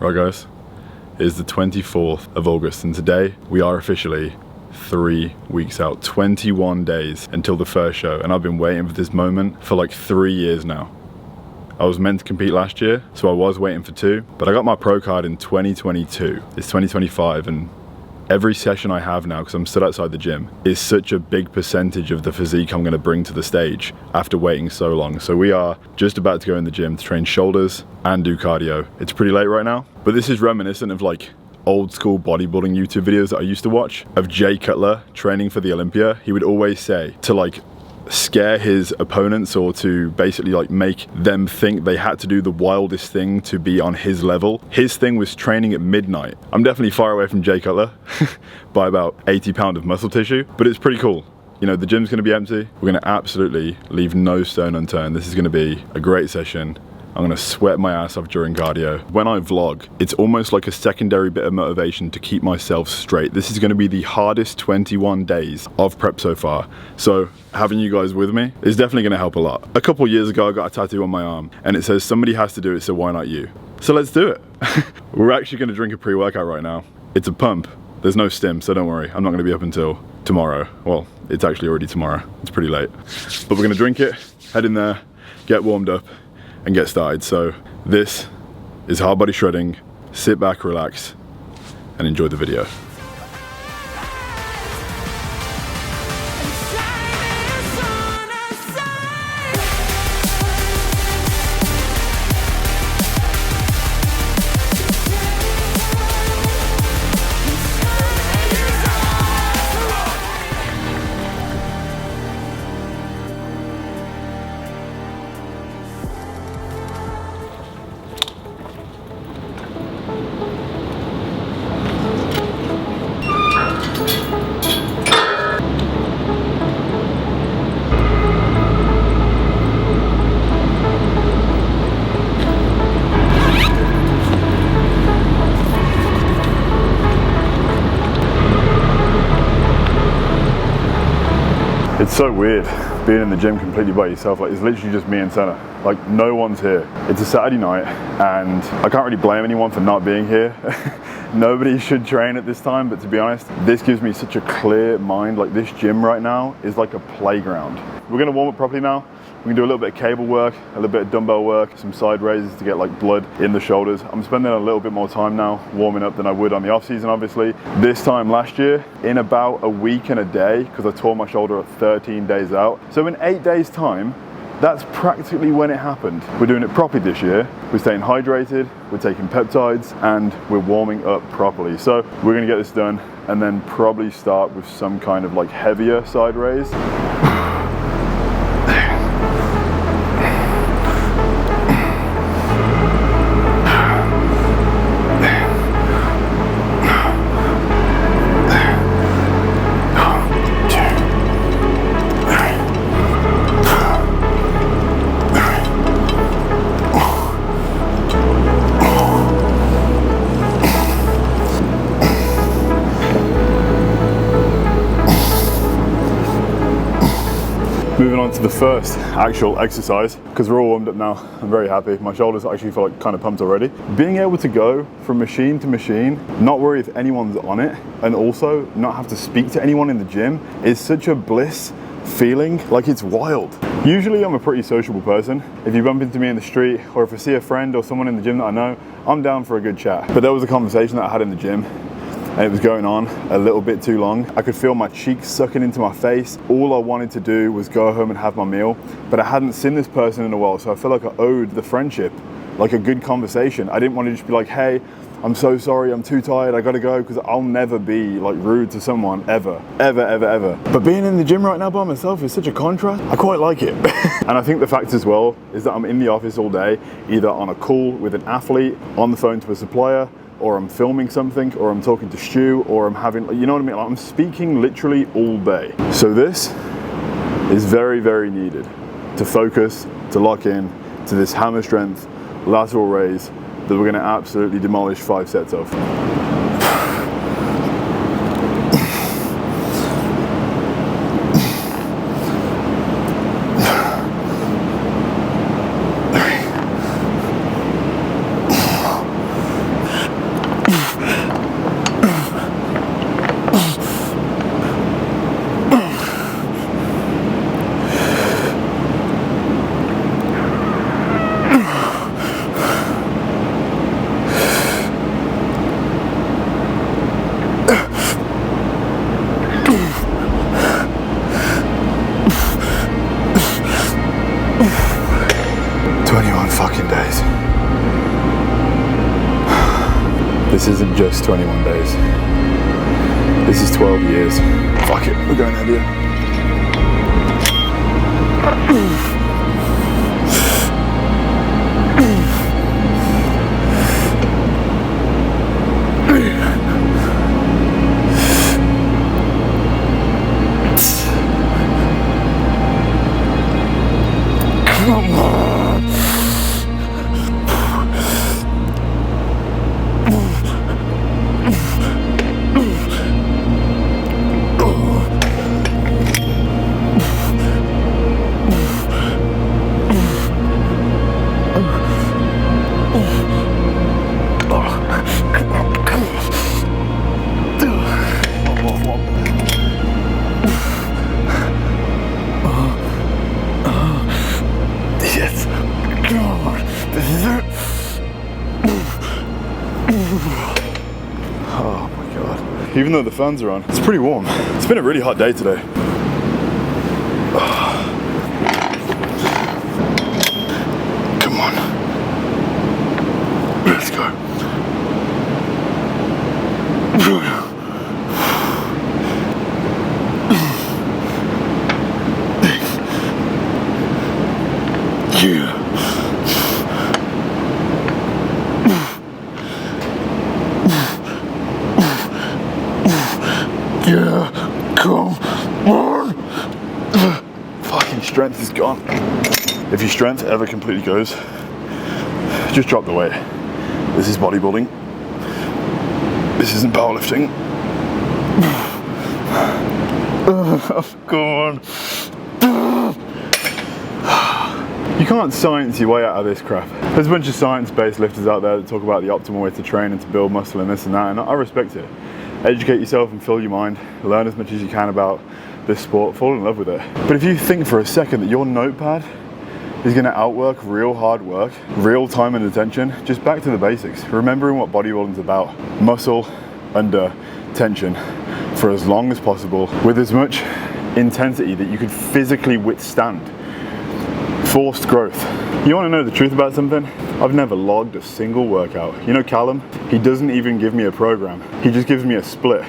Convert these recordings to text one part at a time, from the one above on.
Right guys, it is the 24th of August and today we are officially 3 weeks out, 21 days until the first show, and I've been waiting for this moment for like 3 years now. I was meant to compete last year, so I was waiting for 2, but I got my pro card in 2022. It's 2025 and every session I have now, because I'm still outside the gym, is such a big percentage of the physique I'm going to bring to the stage after waiting so long. So we are just about to go in the gym to train shoulders and do cardio. It's pretty late right now, but this is reminiscent of like old school bodybuilding YouTube videos that I used to watch of Jay Cutler training for the Olympia. He would always say to like scare his opponents or to basically like make them think they had to do the wildest thing to be on his level. His thing was training at midnight. I'm definitely far away from Jay Cutler by about 80 pounds of muscle tissue, but it's pretty cool. You know, the gym's gonna be empty. We're gonna absolutely leave no stone unturned. This is gonna be a great session. I'm gonna sweat my ass off during cardio. When I vlog, it's almost like a secondary bit of motivation to keep myself straight. This is gonna be the hardest 21 days of prep so far. So having you guys with me is definitely gonna help a lot. A couple years ago, I got a tattoo on my arm and it says somebody has to do it, so why not you? So let's do it. We're actually gonna drink a pre-workout right now. It's a pump. There's no stim, so don't worry. I'm not gonna be up until tomorrow. Well, it's actually already tomorrow. It's pretty late. But we're gonna drink it, head in there, get warmed up, and get started. So this is Hardbody shredding. Sit back, relax, and enjoy the video. It's so weird being in the gym completely by yourself. Like, it's literally just me and Senna. Like, no one's here. It's a Saturday night and I can't really blame anyone for not being here. Nobody should train at this time, but to be honest, this gives me such a clear mind. Like, this gym right now is like a playground. We're gonna warm up properly now. We can do a little bit of cable work, a little bit of dumbbell work, some side raises to get like blood in the shoulders. I'm spending a little bit more time now warming up than I would on the off season, obviously. This time last year, in about a week and a day, because I tore my shoulder at 13 days out. So in 8 days time, that's practically when it happened. We're doing it properly this year. We're staying hydrated, we're taking peptides, and we're warming up properly. So we're gonna get this done and then probably start with some kind of like heavier side raise. Moving on to the first actual exercise, because we're all warmed up now. I'm very happy. My shoulders actually feel like kind of pumped already. Being able to go from machine to machine, not worry if anyone's on it, and also not have to speak to anyone in the gym is such a bliss feeling. Like, it's wild. Usually I'm a pretty sociable person. If you bump into me in the street or if I see a friend or someone in the gym that I know, I'm down for a good chat. But there was a conversation that I had in the gym and it was going on a little bit too long. I could feel my cheeks sucking into my face. All I wanted to do was go home and have my meal, but I hadn't seen this person in a while, so I felt like I owed the friendship like a good conversation. I didn't want to just be like, hey, I'm so sorry, I'm too tired, I gotta go, because I'll never be like rude to someone ever, ever, ever, ever. But being in the gym right now by myself is such a contrast. I quite like it. And I think the fact as well is that I'm in the office all day, either on a call with an athlete, on the phone to a supplier, or I'm filming something, or I'm talking to Stu, or I'm having, you know what I mean? Like, I'm speaking literally all day. So this is very, very needed to focus, to lock in to this hammer strength lateral raise that we're gonna absolutely demolish 5 sets of. This isn't just 21 days. This is 12 years. Fuck it, we're going heavier. Come on. Oh my god. Even though the fans are on, it's pretty warm. It's been a really hot day today. Come on. Let's go. Yeah. Yeah, come on. Fucking strength is gone. If your strength ever completely goes, just drop the weight. This is bodybuilding. This isn't powerlifting. Come on. You can't science your way out of this crap. There's a bunch of science-based lifters out there that talk about the optimal way to train and to build muscle and this and that, and I respect it. Educate yourself and fill your mind, learn as much as you can about this sport, fall in love with it. But if you think for a second that your notepad is going to outwork real hard work, real time and attention, just back to the basics. Remembering what bodybuilding's about. Muscle under tension for as long as possible with as much intensity that you could physically withstand. Forced growth. You want to know the truth about something? I've never logged a single workout. You know Callum? He doesn't even give me a program. He just gives me a split.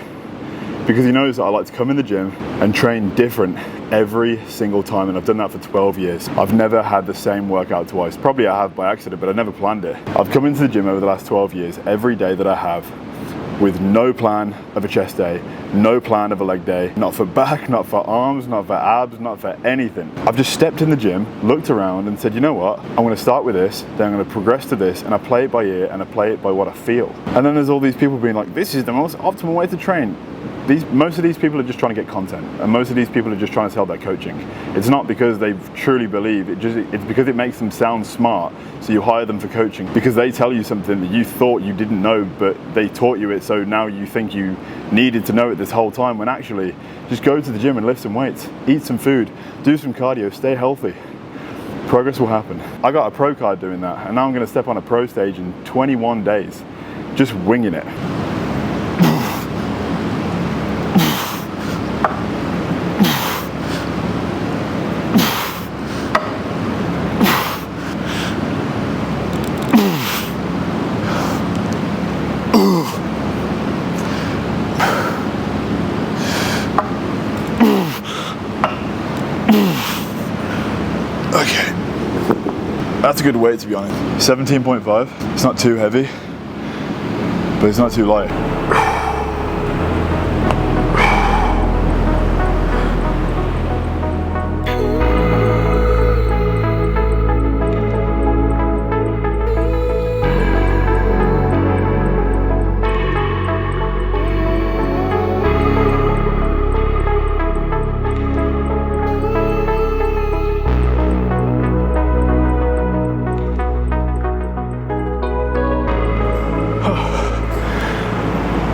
Because he knows that I like to come in the gym and train different every single time, and I've done that for 12 years. I've never had the same workout twice. Probably I have by accident, but I never planned it. I've come into the gym over the last 12 years, every day that I have, with no plan of a chest day, no plan of a leg day, not for back, not for arms, not for abs, not for anything. I've just stepped in the gym, looked around and said, you know what, I'm gonna start with this, then I'm gonna progress to this, and I play it by ear and I play it by what I feel. And then there's all these people being like, this is the most optimal way to train. Most of these people are just trying to get content, and most of these people are just trying to sell their coaching. It's not because they truly believe, it's because it makes them sound smart, so you hire them for coaching, because they tell you something that you thought you didn't know, but they taught you it, so now you think you needed to know it this whole time, when actually, just go to the gym and lift some weights, eat some food, do some cardio, stay healthy. Progress will happen. I got a pro card doing that, and now I'm gonna step on a pro stage in 21 days, just winging it. Okay, that's a good weight to be honest. 17.5, it's not too heavy, but it's not too light.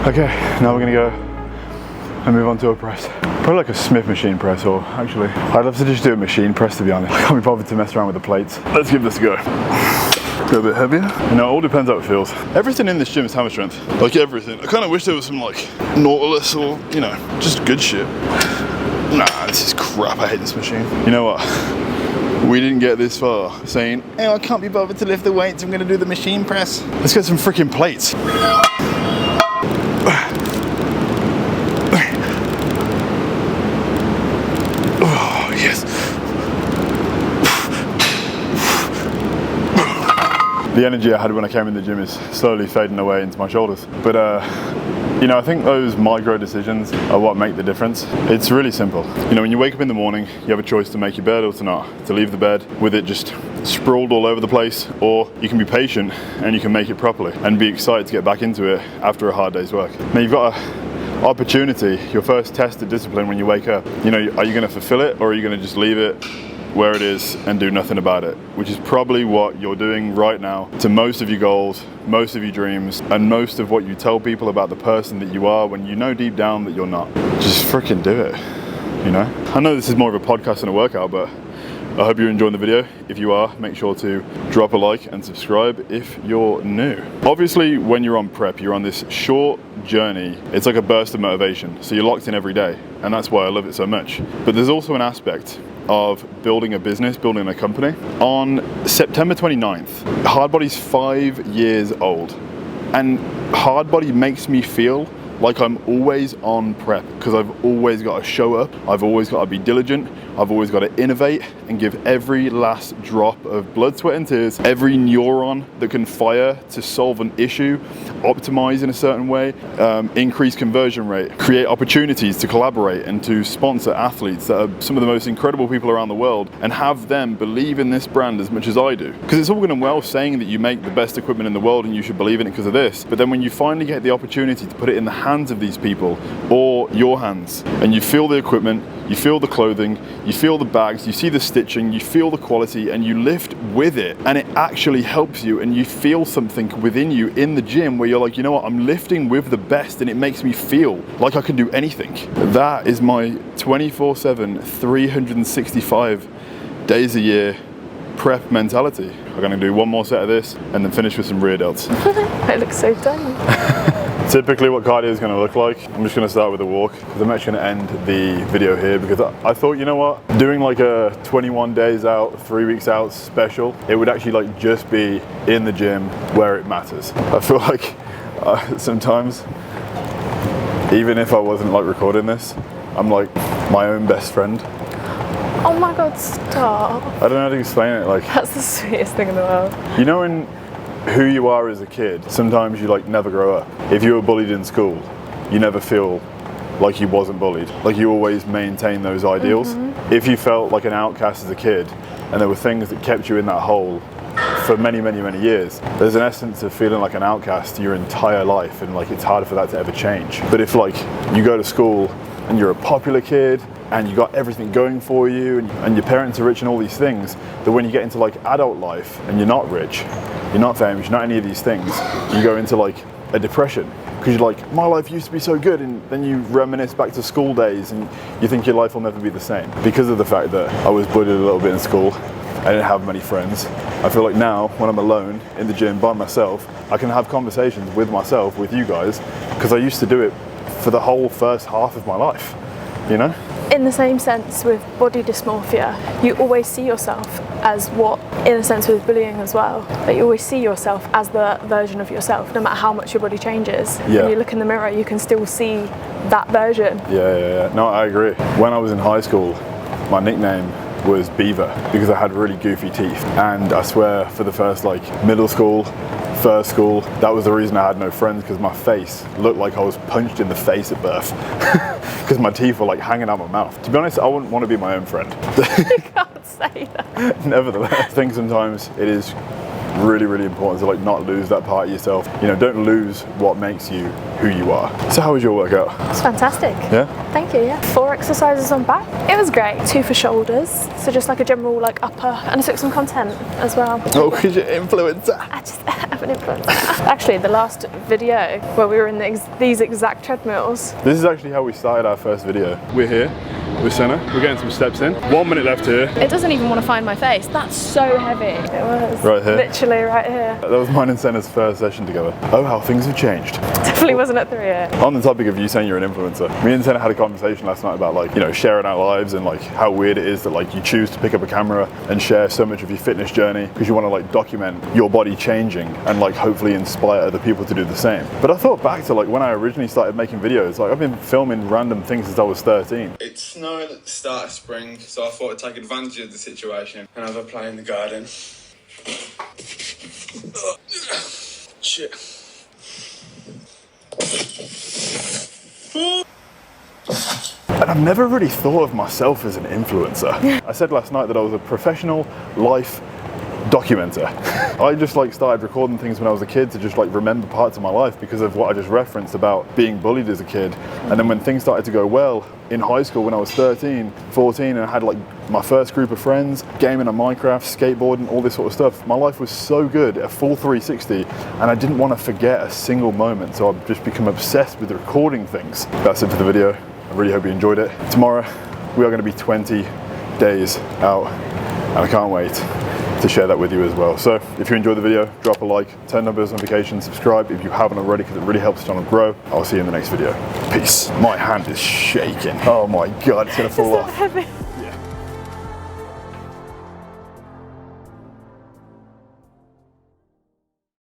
Okay, now we're gonna go and move on to a press. Probably like a Smith machine press, or actually, I'd love to just do a machine press to be honest. I can't be bothered to mess around with the plates. Let's give this a go. Go a bit heavier. You know, it all depends how it feels. Everything in this gym is hammer strength. Like everything. I kind of wish there was some like Nautilus or, you know, just good shit. Nah, this is crap. I hate this machine. You know what? We didn't get this far saying, oh, I can't be bothered to lift the weights, I'm gonna do the machine press. Let's get some freaking plates. The energy I had when I came in the gym is slowly fading away into my shoulders. But you know, I think those micro decisions are what make the difference. It's really simple. You know, when you wake up in the morning, you have a choice to make your bed or to not, to leave the bed with it just sprawled all over the place, or you can be patient and you can make it properly and be excited to get back into it after a hard day's work. Now you've got an opportunity, your first test of discipline when you wake up. You know, are you going to fulfill it, or are you going to just leave it where it is and do nothing about it? Which is probably what you're doing right now to most of your goals, most of your dreams, and most of what you tell people about the person that you are when you know deep down that you're not. Just freaking do it, you know? I know this is more of a podcast than a workout, but I hope you're enjoying the video. If you are, make sure to drop a like and subscribe if you're new. Obviously, when you're on prep, you're on this short journey. It's like a burst of motivation. So you're locked in every day, and that's why I love it so much. But there's also an aspect of building a business, building a company. On September 29th, Hardbody's 5 years old. And Hardbody makes me feel like I'm always on prep, because I've always got to show up, I've always got to be diligent, I've always got to innovate and give every last drop of blood, sweat and tears, every neuron that can fire to solve an issue, optimize in a certain way, increase conversion rate, create opportunities to collaborate and to sponsor athletes that are some of the most incredible people around the world, and have them believe in this brand as much as I do. Because it's all good and well saying that you make the best equipment in the world and you should believe in it because of this, but then when you finally get the opportunity to put it in the hands of these people, or your hands, and you feel the equipment, you feel the clothing, you feel the bags, you see the stitching, you feel the quality, and you lift with it, and it actually helps you, and you feel something within you in the gym where you're like, you know what, I'm lifting with the best and it makes me feel like I can do anything. That is my 24/7, 365 days a year prep mentality. I'm gonna do one more set of this and then finish with some rear delts. It looks so done. Typically what cardio is going to look like, I'm just going to start with a walk, because I'm actually going to end the video here, because I thought, you know what, doing like a 21 days out, 3 weeks out special, it would actually like just be in the gym where it matters. I feel like sometimes, even if I wasn't like recording this, I'm like my own best friend. Oh my god, stop. I don't know how to explain it. Like, that's the sweetest thing in the world. You know, in who you are as a kid, sometimes you like never grow up. If you were bullied in school, you never feel like you wasn't bullied. Like you always maintain those ideals. If you felt like an outcast as a kid and there were things that kept you in that hole for many, many, many years, there's an essence of feeling like an outcast your entire life, and like it's hard for that to ever change. But if like you go to school and you're a popular kid and you got everything going for you, and your parents are rich and all these things, that when you get into like adult life and you're not rich, you're not famous, you're not any of these things, you go into like a depression, because you're like, my life used to be so good, and then you reminisce back to school days and you think your life will never be the same. Because of the fact that I was bullied a little bit in school, I didn't have many friends, I feel like now when I'm alone in the gym by myself, I can have conversations with myself, with you guys, because I used to do it for the whole first half of my life, you know? In the same sense with body dysmorphia, you always see yourself as what, in a sense with bullying as well, that you always see yourself as the version of yourself, no matter how much your body changes. Yeah. When you look in the mirror, you can still see that version. Yeah. No, I agree. When I was in high school, my nickname was Beaver, because I had really goofy teeth. And I swear, for the first like middle school, first school, that was the reason I had no friends, because my face looked like I was punched in the face at birth. Because my teeth were like hanging out my mouth. To be honest, I wouldn't want to be my own friend. You can't say that. Nevertheless, I think sometimes it is really, really important to like not lose that part of yourself. You know, don't lose what makes you who you are. So how was your workout? It's fantastic. Yeah? Thank you, yeah. 4 exercises on back. It was great. 2 for shoulders. So just like a general like upper, and I took some content as well. Oh, because you're an influencer. I just have an influence. Actually, the last video where we were in these exact treadmills. This is actually how we started our first video. We're here with Senna. We're getting some steps in. 1 minute left here. It doesn't even want to find my face. That's so heavy. It was. Right here. Literally right here. That was mine and Senna's first session together. Oh, how things have changed. Definitely wasn't at 3 here. On the topic of you saying you're an influencer, me and Senna had a conversation last night about like, you know, sharing our lives, and like how weird it is that like you choose to pick up a camera and share so much of your fitness journey because you want to like document your body changing and like hopefully inspire other people to do the same. But I thought back to like when I originally started making videos, like I've been filming random things since I was 13. It's snowing at the start of spring, so I thought I'd take advantage of the situation and have a play in the garden. Shit. And I've never really thought of myself as an influencer. I said last night that I was a professional life documenter. I just like started recording things when I was a kid to just like remember parts of my life because of what I just referenced about being bullied as a kid. And then when things started to go well in high school when I was 13, 14, and I had like my first group of friends, gaming on Minecraft, skateboarding, all this sort of stuff, my life was so good, a full 360, and I didn't want to forget a single moment, so I've just become obsessed with recording things. That's it for the video. I really hope you enjoyed it. Tomorrow we are going to be 20 days out, and I can't wait to share that with you as well. So if you enjoyed the video, drop a like, turn on those notifications, subscribe if you haven't already, because it really helps the channel grow. I'll see you in the next video. Peace. My hand is shaking. Oh my God, it's gonna fall off. Heavy.